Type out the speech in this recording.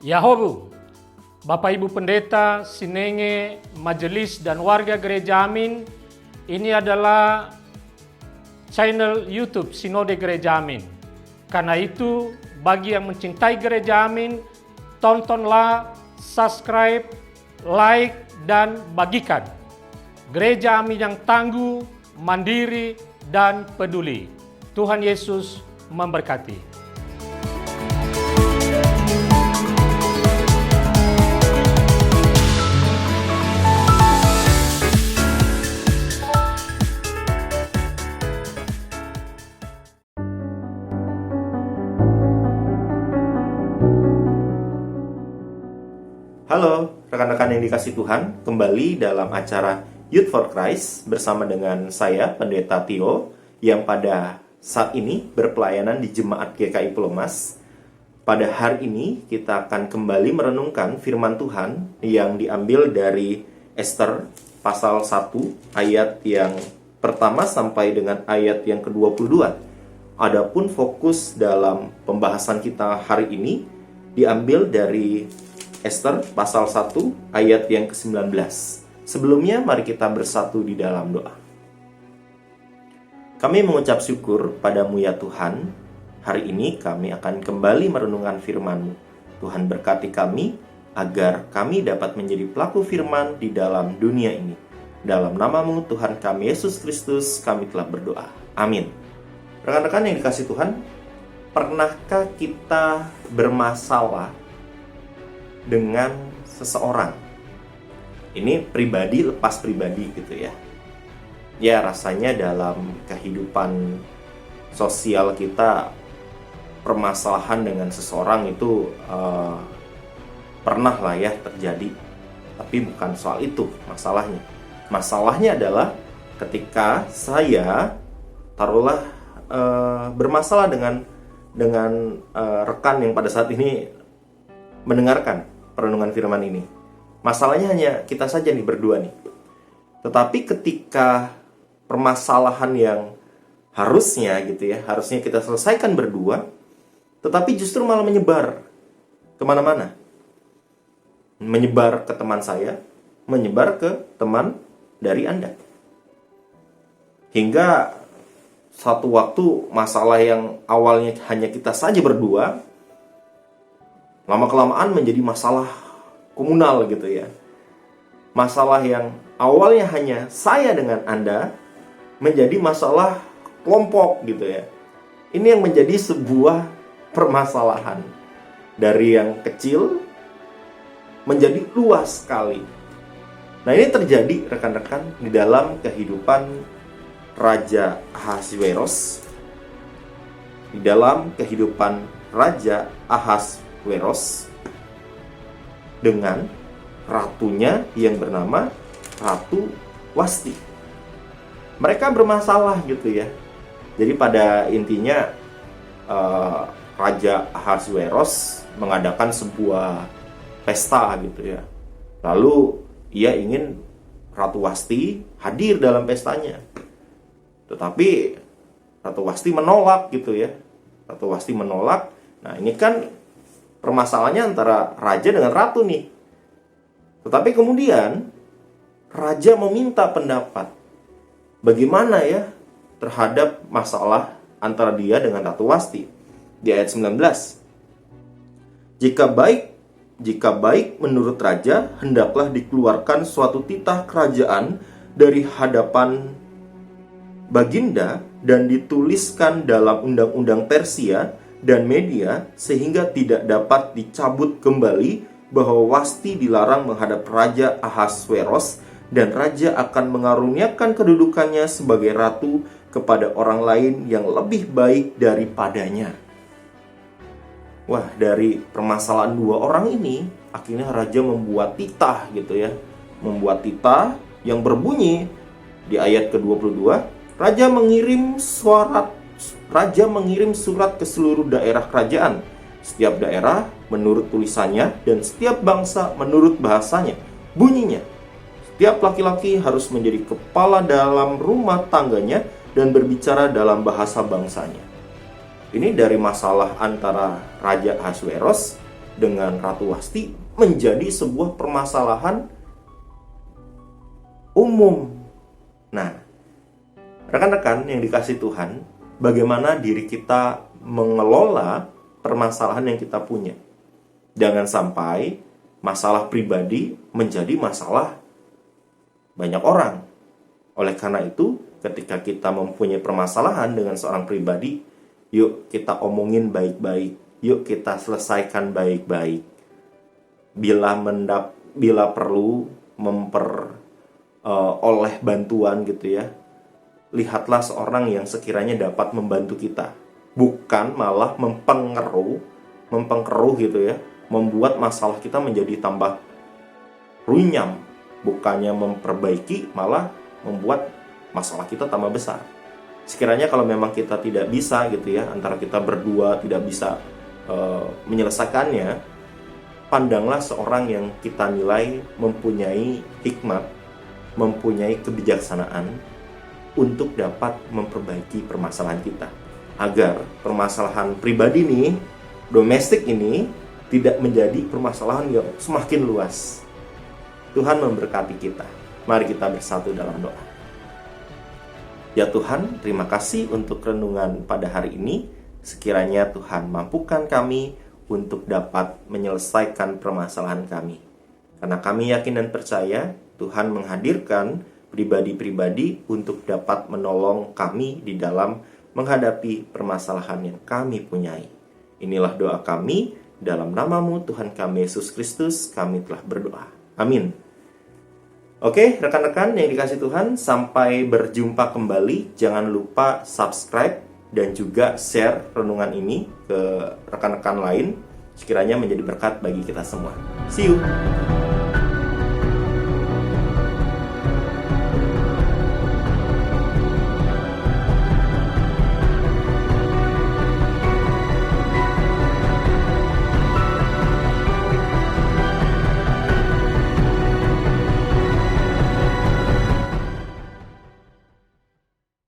Yahobu, Bapak Ibu Pendeta, Sinenge, Majelis dan warga Gereja Amin, ini adalah channel YouTube Sinode Gereja Amin. Karena itu, bagi yang mencintai Gereja Amin, tontonlah, subscribe, like, dan bagikan. Gereja Amin yang tangguh, mandiri, dan peduli. Tuhan Yesus memberkati. Halo, rekan-rekan yang dikasih Tuhan, kembali dalam acara Youth for Christ bersama dengan saya, Pendeta Tio, yang pada saat ini berpelayanan di Jemaat GKI Pulau Mas. Pada hari ini kita akan kembali merenungkan firman Tuhan yang diambil dari Ester pasal 1 ayat yang pertama sampai dengan ayat yang ke-22. Adapun fokus dalam pembahasan kita hari ini diambil dari Ester pasal 1 ayat yang ke-19. Sebelumnya mari kita bersatu di dalam doa. Kami mengucap syukur padamu ya Tuhan. Hari ini kami akan kembali merenungkan firman-Mu. Tuhan berkati kami agar kami dapat menjadi pelaku firman di dalam dunia ini. Dalam nama-Mu Tuhan kami Yesus Kristus kami telah berdoa. Amin. Rekan-rekan yang dikasih Tuhan, pernahkah kita bermasalah dengan seseorang? Ini pribadi lepas pribadi gitu ya. Ya rasanya dalam kehidupan sosial kita permasalahan dengan seseorang itu pernah lah ya terjadi. Tapi bukan soal itu masalahnya. Masalahnya adalah ketika saya taruhlah bermasalah dengan rekan yang pada saat ini mendengarkan perenungan firman ini. Masalahnya hanya kita saja nih berdua nih. Tetapi ketika permasalahan yang harusnya gitu ya, harusnya kita selesaikan berdua, tetapi justru malah menyebar kemana-mana. Menyebar ke teman saya, menyebar ke teman dari Anda. Hingga satu waktu masalah yang awalnya hanya kita saja berdua, lama-kelamaan menjadi masalah komunal gitu ya. Masalah yang awalnya hanya saya dengan Anda menjadi masalah kelompok gitu ya. Ini yang menjadi sebuah permasalahan. Dari yang kecil menjadi luas sekali. Nah ini terjadi rekan-rekan di dalam kehidupan Raja Ahasweros. Di dalam kehidupan Raja Ahasweros dengan ratunya yang bernama Ratu Wasti. Mereka bermasalah gitu ya. Jadi pada intinya Raja Ahasweros mengadakan sebuah pesta gitu ya. Lalu ia ingin Ratu Wasti hadir dalam pestanya. Tetapi Ratu Wasti menolak gitu ya. Ratu Wasti menolak. Nah ini kan permasalahannya antara raja dengan ratu nih. Tetapi kemudian raja meminta pendapat bagaimana ya terhadap masalah antara dia dengan Ratu Wasti. Di ayat 19. Jika baik menurut raja, hendaklah dikeluarkan suatu titah kerajaan dari hadapan Baginda dan dituliskan dalam undang-undang Persia dan Media sehingga tidak dapat dicabut kembali bahwa Wasti dilarang menghadap Raja Ahasweros dan Raja akan mengaruniakan kedudukannya sebagai ratu kepada orang lain yang lebih baik daripadanya. Wah, dari permasalahan dua orang ini akhirnya Raja membuat titah gitu ya. Membuat titah yang berbunyi di ayat ke-22, Raja mengirim surat ke seluruh daerah kerajaan. Setiap daerah menurut tulisannya dan setiap bangsa menurut bahasanya. Bunyinya, setiap laki-laki harus menjadi kepala dalam rumah tangganya dan berbicara dalam bahasa bangsanya. Ini dari masalah antara Raja Ahasweros dengan Ratu Wasti menjadi sebuah permasalahan umum. Nah, rekan-rekan yang dikasih Tuhan, bagaimana diri kita mengelola permasalahan yang kita punya? Jangan sampai masalah pribadi menjadi masalah banyak orang. Oleh karena itu, ketika kita mempunyai permasalahan dengan seorang pribadi, yuk kita omongin baik-baik, yuk kita selesaikan baik-baik. Bila perlu oleh bantuan gitu ya, lihatlah seorang yang sekiranya dapat membantu kita, bukan malah mempengaruh gitu ya, membuat masalah kita menjadi tambah runyam. Bukannya memperbaiki, malah membuat masalah kita tambah besar. Sekiranya kalau memang kita tidak bisa gitu ya, antara kita berdua tidak bisa menyelesaikannya, pandanglah seorang yang kita nilai mempunyai hikmat, mempunyai kebijaksanaan untuk dapat memperbaiki permasalahan kita, agar permasalahan pribadi nih, domestik ini, tidak menjadi permasalahan yang semakin luas. Tuhan memberkati kita. Mari kita bersatu dalam doa. Ya Tuhan, terima kasih untuk renungan pada hari ini. Sekiranya Tuhan mampukan kami untuk dapat menyelesaikan permasalahan kami. Karena kami yakin dan percaya Tuhan menghadirkan pribadi-pribadi untuk dapat menolong kami di dalam menghadapi permasalahan yang kami punyai. Inilah doa kami, dalam nama-Mu Tuhan kami Yesus Kristus kami telah berdoa. Amin. Oke, rekan-rekan yang dikasih Tuhan, sampai berjumpa kembali. Jangan lupa subscribe dan juga share renungan ini ke rekan-rekan lain, sekiranya menjadi berkat bagi kita semua. See you!